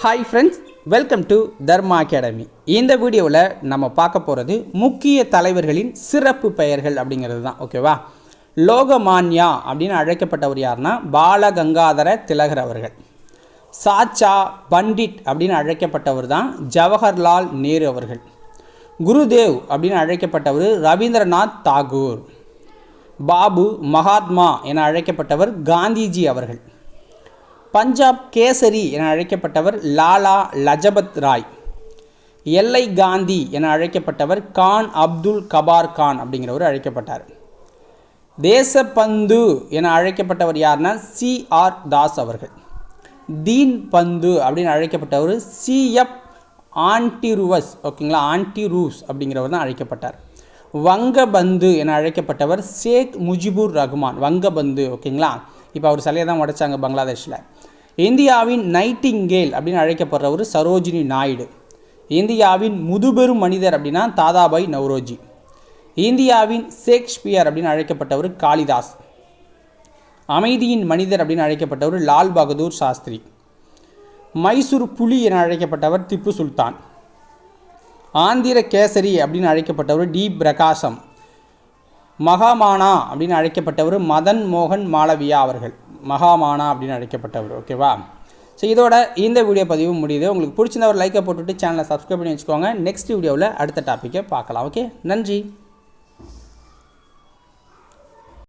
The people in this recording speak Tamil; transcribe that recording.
Hi friends, welcome to Dharma academy. இந்த வீடியோவில் நம்ம பார்க்க போகிறது முக்கிய தலைவர்களின் சிறப்பு பெயர்கள் அப்படிங்கிறது தான். ஓகேவா? லோகமான்யா அப்படின்னு அழைக்கப்பட்டவர் யாருன்னா பாலகங்காதர திலகர் அவர்கள். சாச்சா பண்டிட் அப்படின்னு அழைக்கப்பட்டவர் தான் ஜவஹர்லால் நேரு அவர்கள். குருதேவ் அப்படின்னு அழைக்கப்பட்டவர் ரவீந்திரநாத் தாகூர். பாபு மகாத்மா என அழைக்கப்பட்டவர் காந்திஜி அவர்கள். பஞ்சாப் கேசரி என அழைக்கப்பட்டவர் லாலா லஜபத் ராய். எல்லை காந்தி என அழைக்கப்பட்டவர் கான் அப்துல் கபார் கான் அப்படிங்கிறவர் அழைக்கப்பட்டார். தேசபந்து என அழைக்கப்பட்டவர் யாருன்னா சிஆர் தாஸ் அவர்கள். தீன் பந்து அப்படின்னு அழைக்கப்பட்டவர் சிஎஃப் ஆன்டிருவஸ். ஓகேங்களா? ஆன்டிரூஸ் அப்படிங்கிறவர் தான் அழைக்கப்பட்டார். வங்கபந்து என அழைக்கப்பட்டவர் ஷேக் முஜிபுர் ரஹ்மான். வங்கபந்து. ஓகேங்களா? இப்போ அவர் சிலையை தான் உடைச்சாங்க பங்களாதேஷில். இந்தியாவின் நைட்டிங்கேல் அப்படின்னு அழைக்கப்படுறவர் சரோஜினி நாயுடு. இந்தியாவின் முதுபெரும் மனிதர் அப்படின்னா தாதாபாய் நவ்ரோஜி. இந்தியாவின் ஷேக்ஸ்பியர் அப்படின்னு அழைக்கப்பட்டவர் காளிதாஸ். அமைதியின் மனிதர் அப்படின்னு அழைக்கப்பட்டவர் லால் பகதூர் சாஸ்திரி. மைசூர் புலி என அழைக்கப்பட்டவர் திப்பு சுல்தான். ஆந்திர கேசரி அப்படின்னு அழைக்கப்பட்டவர் டி பிரகாசம். மகாமானா அப்படின்னு அழைக்கப்பட்டவர் மதன் மோகன் மாளவியா அவர்கள். மகாமானா அப்படின்னு அழைக்கப்பட்டவர். ஓகேவா? ஸோ இதோட இந்த வீடியோ பதிவு முடியுது. உங்களுக்கு பிடிச்சிருந்த ஒரு லைக்கை போட்டுவிட்டு சேனலை சப்ஸ்கிரைப் பண்ணி வச்சுக்கோங்க. நெக்ஸ்ட் வீடியோவில் அடுத்த டாப்பிக்கை பார்க்கலாம். ஓகே, நன்றி.